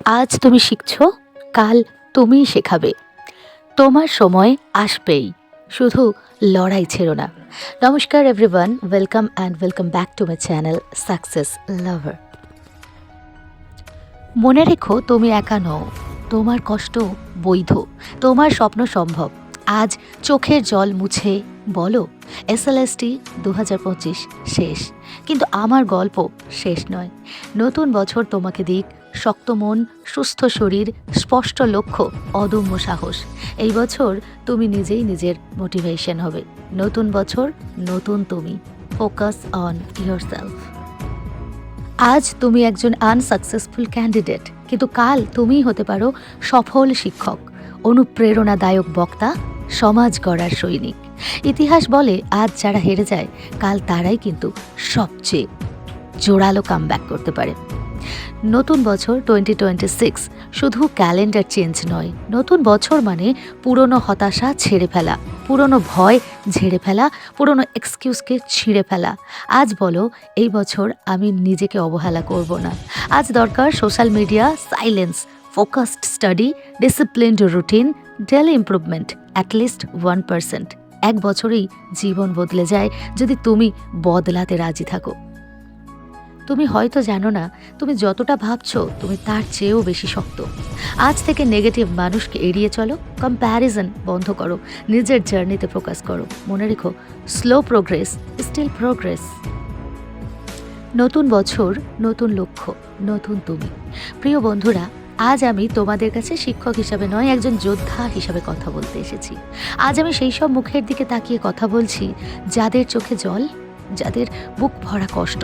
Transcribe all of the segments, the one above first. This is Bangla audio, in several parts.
আজ তুমি শিখছো, কাল তুমিই শেখাবে। তোমার সময় আসবেই, শুধু লড়াই ছেড়ো না। নমস্কার everyone, welcome back to my channel success lover. মনে রেখো, তুমি একা নও। তোমার কষ্ট বৈধ, তোমার স্বপ্ন সম্ভব। আজ চোখের জল মুছে বলো, SLST 2025 শেষ, কিন্তু আমার গল্প শেষ নয়। নতুন বছর তোমাকে দিক শক্ত মন, সুস্থ শরীর, স্পষ্ট লক্ষ্য, অদম্য সাহস। এই বছর তুমি নিজেই নিজের মোটিভেশন হবে। নতুন বছর, নতুন তুমি। Focus on yourself. আজ তুমি একজন আনসাকসেসফুল ক্যান্ডিডেট, কিন্তু কাল তুমিই হতে পারো সফল শিক্ষক, অনুপ্রেরণাদায়ক বক্তা, সমাজ গড়ার সৈনিক। ইতিহাস বলে, আজ যারা হেরে যায়, কাল তারাই কিন্তু সবচেয়ে জোরালো কামব্যাক করতে পারে। নতুন বছর 2026 শুধু ক্যালেন্ডার চেঞ্জ নয়। নতুন বছর মানে পুরনো হতাশা ছেড়ে ফেলা, পুরনো ভয় ঝেড়ে ফেলা, পুরনো এক্সকিউজকে ছিঁড়ে ফেলা। আজ বলো, এই বছর আমি নিজেকে অবহেলা করব না। আজ দরকার social media silence, focused study, disciplined routine, daily improvement, at least 1%। এক বছরেই জীবন বদলে যায় যদি তুমি বদলাতে রাজি থাকো। তুমি হয়তো জানো না, তুমি যতটা ভাবছো তুমি তার চেয়েও বেশি শক্ত। আজ থেকে নেগেটিভ মানুষকে এড়িয়ে চলো, কম্প্যারিজন বন্ধ করো, নিজের জার্নিতে ফোকাস করো। মনে রেখো, স্লো প্রোগ্রেস স্টিল প্রোগ্রেস। নতুন বছর, নতুন লক্ষ্য, নতুন তুমি। প্রিয় বন্ধুরা, আজ আমি তোমাদের কাছে শিক্ষক হিসাবে নয়, একজন যোদ্ধা হিসাবে কথা বলতে এসেছি। আজ আমি সেই সব মুখের দিকে তাকিয়ে কথা বলছি যাদের চোখে জল, যাদের বুক ভরা কষ্ট,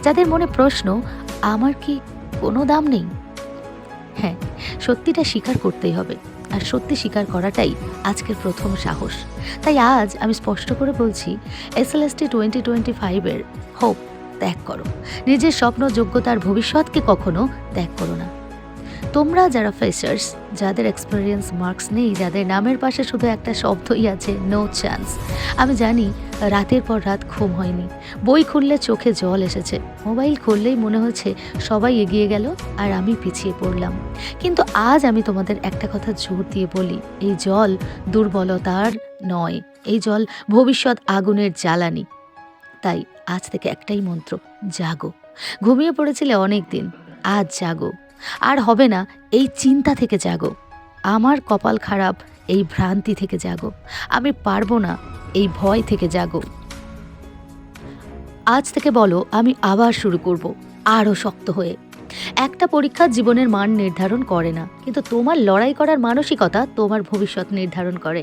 যাদের মনে প্রশ্ন, আমার কি কোনো দাম নেই? হ্যাঁ, সত্যিটা স্বীকার করতেই হবে, আর সত্যি স্বীকার করাটাই আজকের প্রথম সাহস। তাই আজ আমি স্পষ্ট করে বলছি, SLST 2025-এর হোপ ত্যাগ করো। নিজের স্বপ্ন, যোগ্যতার ভবিষ্যৎকে কখনো ত্যাগ করো না। তোমরা যারা ফ্রেশার্স, যাদের এক্সপিরিয়েন্স মার্কস নেই, যাদের নামের পাশে শুধু একটা শব্দই আছে, নো চান্স। আমি জানি, রাতের পর রাত ঘুম হয়নি, বই খুললে চোখে জল এসেছে, মোবাইল খুললেই মনে হচ্ছে সবাই এগিয়ে গেল আর আমি পিছিয়ে পড়লাম। কিন্তু আজ আমি তোমাদের একটা কথা জোর দিয়ে বলি, এই জল দুর্বলতার নয়, এই জল ভবিষ্যৎ আগুনের জ্বালানি। তাই আজ থেকে একটাই মন্ত্র, জাগো। ঘুমিয়ে পড়েছিলে অনেক দিন, আজ জাগো। আর হবে না এই চিন্তা থেকে জাগো, আমার কপাল খারাপ এই ভ্রান্তি থেকে জাগো, আমি পারবো না এই ভয় থেকে জাগো। আজ থেকে বলো, আমি আবার শুরু করব, আরও শক্ত হয়ে। একটা পরীক্ষা জীবনের মান নির্ধারণ করে না, কিন্তু তোমার লড়াই করার মানসিকতা তোমার ভবিষ্যৎ নির্ধারণ করে।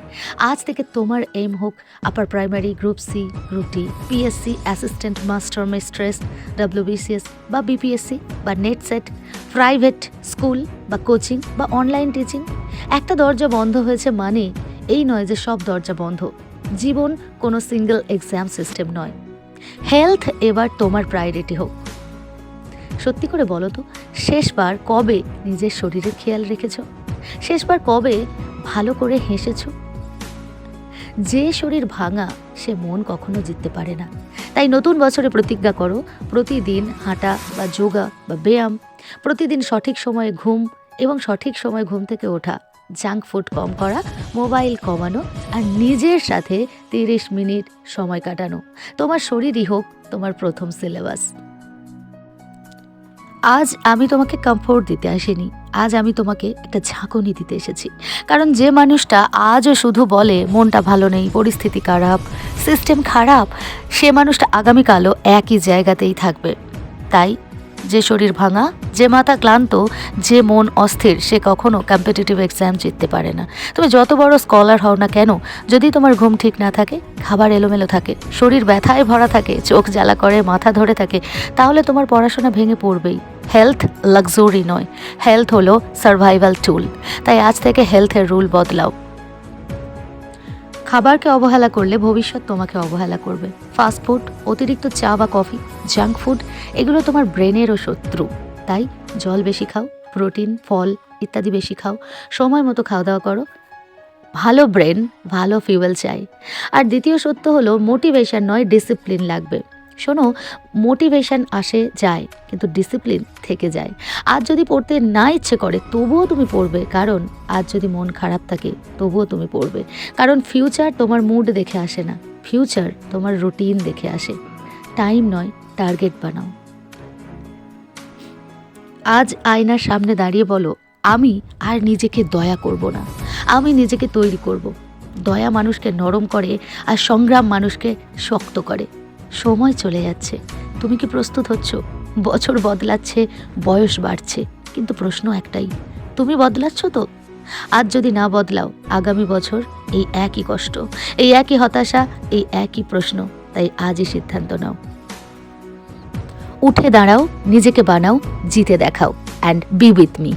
আজ থেকে তোমার এম হোক upper primary, group C, group D, PSC, assistant master mistress, WBCS বা BPSC বা নেট সেট, প্রাইভেট স্কুল বা কোচিং বা অনলাইন টিচিং। একটা দরজা বন্ধ হয়েছে মানে এই নয় যে সব দরজা বন্ধ। জীবন কোনো সিঙ্গেল এক্সাম সিস্টেম নয়। হেলথ এবার তোমার প্রায়োরিটি হোক। সত্যি করে বলো তো, শেষবার কবে নিজের শরীরের খেয়াল রেখেছ? শেষবার কবে ভালো করে হেসেছ? যে শরীর ভাঙা, সে মন কখনো জিততে পারে না। তাই নতুন বছরে প্রতিজ্ঞা করো, প্রতিদিন হাঁটা বা যোগা বা ব্যায়াম, প্রতিদিন সঠিক সময়ে ঘুম এবং সঠিক সময় ঘুম থেকে ওঠা, জাঙ্ক ফুড কম করা, মোবাইল কমানো আর নিজের সাথে 30 মিনিট সময় কাটানো। তোমার শরীরই হোক তোমার প্রথম সিলেবাস। আজ আমি তোমাকে কমফোর্ট দিতে আসিনি, আজ আমি তোমাকে একটা ঝাঁকুনি দিতে এসেছি। কারণ যে মানুষটা আজও শুধু বলে মনটা ভালো নেই, পরিস্থিতি খারাপ, সিস্টেম খারাপ, সে মানুষটা আগামীকালও একই জায়গাতেই থাকবে। তাই যে শরীর ভাঙা, যে মাথা ক্লান্ত, যে মন অস্থির, সে কখনো কম্পিটিটিভ এক্সাম জিততে পারে না। তুমি যত বড় স্কলার হও না কেন, যদি তোমার ঘুম ঠিক না থাকে, খাবার এলোমেলো থাকে, শরীর ব্যথায় ভরা থাকে, চোখ জ্বালা করে, মাথা ধরে থাকে, তাহলে তোমার পড়াশোনা ভেঙে পড়বেই। হেলথ লাক্সারি নয়, হেলথ হলো সার্ভাইভাল টুল। তাই আজ থেকে হেলথের রুল বদলাও। খাবারকে অবহেলা করলে ভবিষ্যৎ তোমাকে অবহেলা করবে। ফাস্টফুড, অতিরিক্ত চা বা কফি, জাঙ্ক ফুড, এগুলো তোমার ব্রেনেরও শত্রু। তাই জল বেশি খাও, প্রোটিন, ফল ইত্যাদি বেশি খাও, সময় মতো খাওয়া দাওয়া করো। ভালো ব্রেন ভালো ফিউয়েল চাই। আর দ্বিতীয় সত্য হলো, মোটিভেশন নয়, ডিসিপ্লিন লাগবে। শোনো, মোটিভেশন আসে যায় কিন্তু ডিসিপ্লিন থেকে যায়। আজ যদি পড়তে না ইচ্ছে করে তবুও তুমি পড়বে, কারণ আজ যদি মন খারাপ থাকে তবুও তুমি পড়বে। কারণ ফিউচার তোমার মুড দেখে আসে না, ফিউচার তোমার রুটিন দেখে আসে। টাইম নয়, টার্গেট বানাও। আজ আয়নার সামনে দাঁড়িয়ে বলো, আমি আর নিজেকে দয়া করব না, আমি নিজেকে তৈরি করব। দয়া মানুষকে নরম করে আর সংগ্রাম মানুষকে শক্ত করে। সময় চলে যাচ্ছে, তুমি কি প্রস্তুত হচ্ছ? বছর বদলাচ্ছে, বয়স বাড়ছে, কিন্তু প্রশ্ন একটাই, তুমি বদলাচ্ছ তো? আজ যদি না বদলাও, আগামী বছর এই একই কষ্ট, এই একই হতাশা, এই একই প্রশ্ন। তাই আজই সিদ্ধান্ত নাও, উঠে দাঁড়াও, নিজেকে বানাও, জিতে দেখাও, অ্যান্ড বি উইথ মি।